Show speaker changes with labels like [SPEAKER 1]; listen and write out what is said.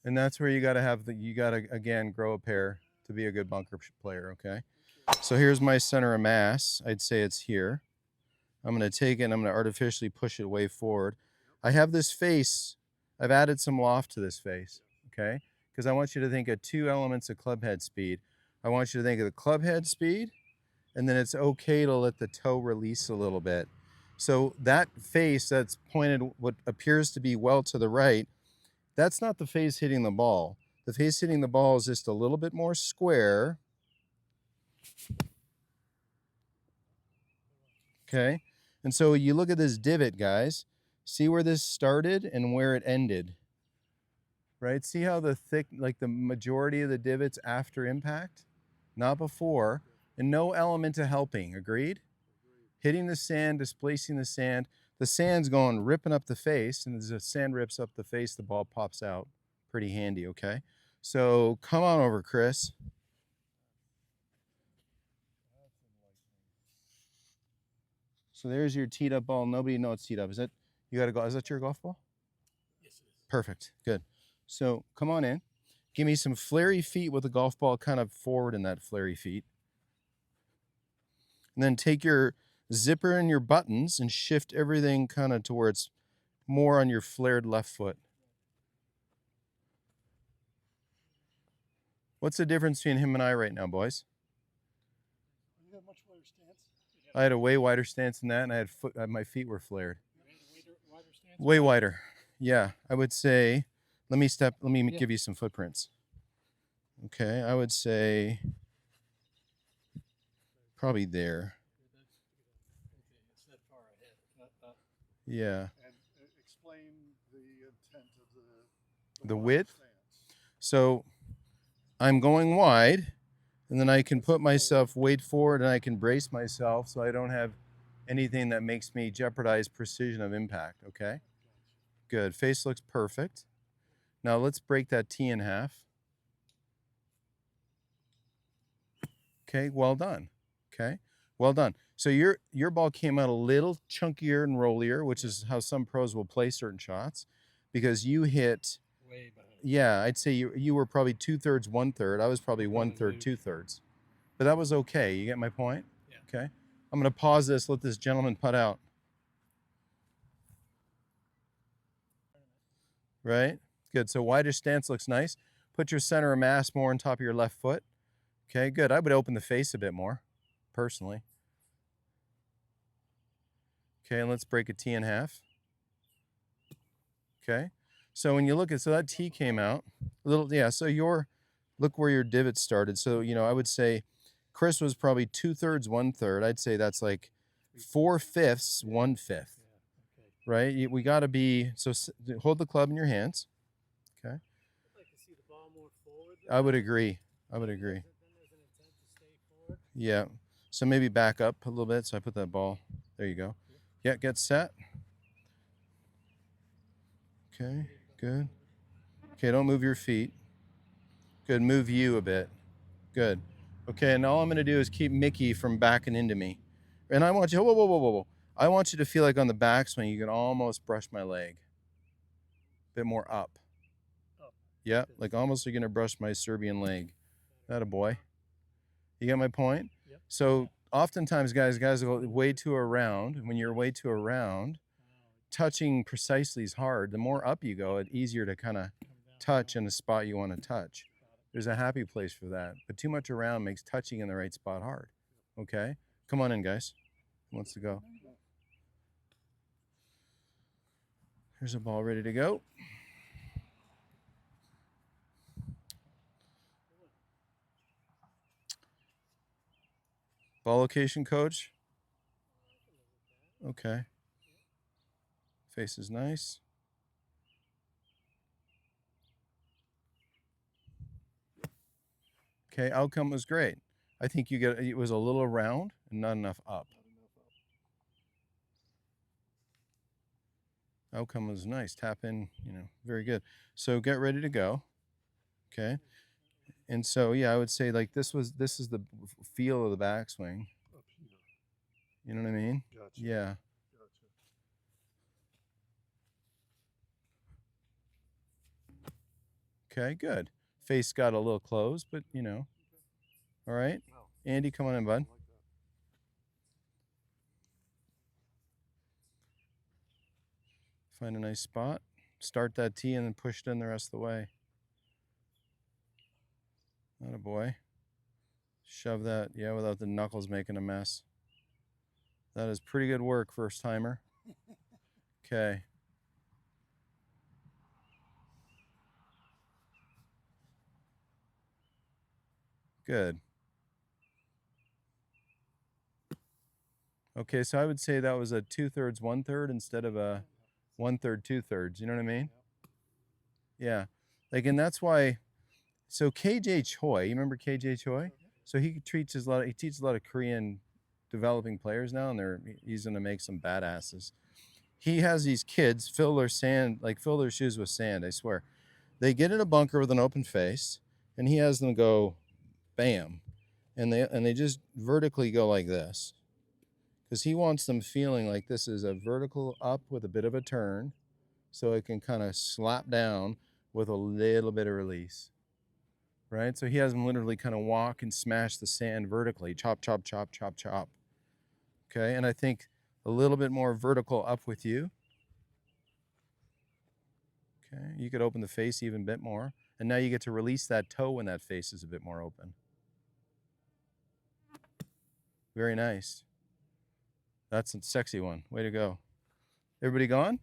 [SPEAKER 1] And that's where you got to have you got to, again, grow a pair to be a good bunker player, okay? So here's my center of mass. I'd say it's here. I'm going to take it and I'm going to artificially push it way forward. I have this face. I've added some loft to this face, okay? Because I want you to think of two elements of club head speed. I want you to think of the club head speed, and then it's okay to let the toe release a little bit. So that face that's pointed what appears to be well to the right, that's not the face hitting the ball. The face hitting the ball is just a little bit more square. Okay. And so you look at this divot, guys. See where this started and where it ended. Right? See how the thick, like the majority of the divots after impact? Not before. And no element of helping. Agreed? Hitting the sand, displacing the sand. The sand's going ripping up the face, and as the sand rips up the face, the ball pops out. Pretty handy, okay? So come on over, Chris. So there's your teed up ball. Nobody knows it's teed up. Is that you got to go? Is that your golf ball?
[SPEAKER 2] Yes, it is.
[SPEAKER 1] Perfect. Good. So come on in. Give me some flary feet with the golf ball kind of forward in that flary feet. And then take your zipper and your buttons and shift everything kind of to where it's more on your flared left foot. What's the difference between him and I right now, boys?
[SPEAKER 2] You have much wider stance.
[SPEAKER 1] I had a way wider stance than that, and I had my feet were flared.
[SPEAKER 2] You had a wider stance.
[SPEAKER 1] Way wider. Yeah, I would say. Let me give you some footprints. Okay, I would say probably there.
[SPEAKER 2] It's that far ahead.
[SPEAKER 1] Yeah.
[SPEAKER 3] And explain the intent of
[SPEAKER 1] The width.
[SPEAKER 3] stance.
[SPEAKER 1] So I'm going wide, and then I can put myself weight forward, and I can brace myself so I don't have anything that makes me jeopardize precision of impact. Okay. Good. Face looks perfect. Now let's break that tee in half. Okay, well done. Okay, well done. So your ball came out a little chunkier and rollier, which is how some pros will play certain shots, because you hit
[SPEAKER 2] Way behind.
[SPEAKER 1] Yeah, I'd say you were probably 2/3, 1/3. I was probably 1/3, 2/3. But that was okay. You get my point?
[SPEAKER 2] Yeah.
[SPEAKER 1] Okay. I'm going to pause this. Let this gentleman putt out. Right? Good. So wider stance looks nice. Put your center of mass more on top of your left foot. Okay, good. I would open the face a bit more, personally. Okay, and let's break a tee in half. Okay. So when you look at, so that tee came out a little, yeah. So look where your divot started. So, I would say Chris was probably 2/3, 1/3. I'd say that's like 4/5, 1/5.
[SPEAKER 2] Yeah. Okay.
[SPEAKER 1] Right? We got to be, so hold the club in your hands. Okay.
[SPEAKER 2] I'd like to see the ball more forward.
[SPEAKER 1] I would agree. I would agree.
[SPEAKER 2] Then there's an intent to stay forward.
[SPEAKER 1] Yeah. So maybe back up a little bit. So I put that ball. There you go. Yeah, get set. Okay, good. Okay, don't move your feet. Good, move you a bit. Good. Okay, and all I'm gonna do is keep Mickey from backing into me. And I want you, whoa, whoa, whoa, whoa, whoa. I want you to feel like on the backswing, you can almost brush my leg. A bit more up.
[SPEAKER 2] Up.
[SPEAKER 1] Yeah, like almost you're gonna brush my Serbian leg. That a boy. You get my point?
[SPEAKER 2] Yep.
[SPEAKER 1] So oftentimes, guys go way too around. And when you're way too around, touching precisely is hard. The more up you go, it's easier to kind of touch in the spot you want to touch. There's a happy place for that. But too much around makes touching in the right spot hard. Okay? Come on in, guys. Who wants to go? Here's a ball ready to go. Ball location, coach? Okay. Face is nice. Okay, outcome was great. I think it was a little around and not enough up. Outcome was nice. Tap in, very good. So get ready to go. Okay. And so, yeah, I would say like this is the feel of the backswing.
[SPEAKER 3] Up here.
[SPEAKER 1] You know what I mean?
[SPEAKER 3] Gotcha.
[SPEAKER 1] Yeah.
[SPEAKER 3] Gotcha.
[SPEAKER 1] Okay, good. Face got a little closed, but you know. All right.
[SPEAKER 3] Wow.
[SPEAKER 1] Andy, come on in, bud.
[SPEAKER 3] I like that.
[SPEAKER 1] Find a nice spot. Start that tee and then push it in the rest of the way. Atta boy. Shove that, yeah, without the knuckles making a mess. That is pretty good work, first timer. Okay. Good. Okay, so I would say that was a 2/3, 1/3 instead of a 1/3, 2/3. You know what I mean? Yeah. Like, and that's why. So KJ Choi, you remember KJ Choi? So he teaches a lot of Korean developing players now, and he's gonna make some badasses. He has these kids fill their shoes with sand. I swear, they get in a bunker with an open face, and he has them go, bam, and they just vertically go like this, because he wants them feeling like this is a vertical up with a bit of a turn, so it can kind of slap down with a little bit of release. Right? So he has them literally kind of walk and smash the sand vertically, chop, chop, chop, chop, chop. Okay, and I think a little bit more vertical up with you. Okay, you could open the face even a bit more. And now you get to release that toe when that face is a bit more open. Very nice. That's a sexy one. Way to go. Everybody gone?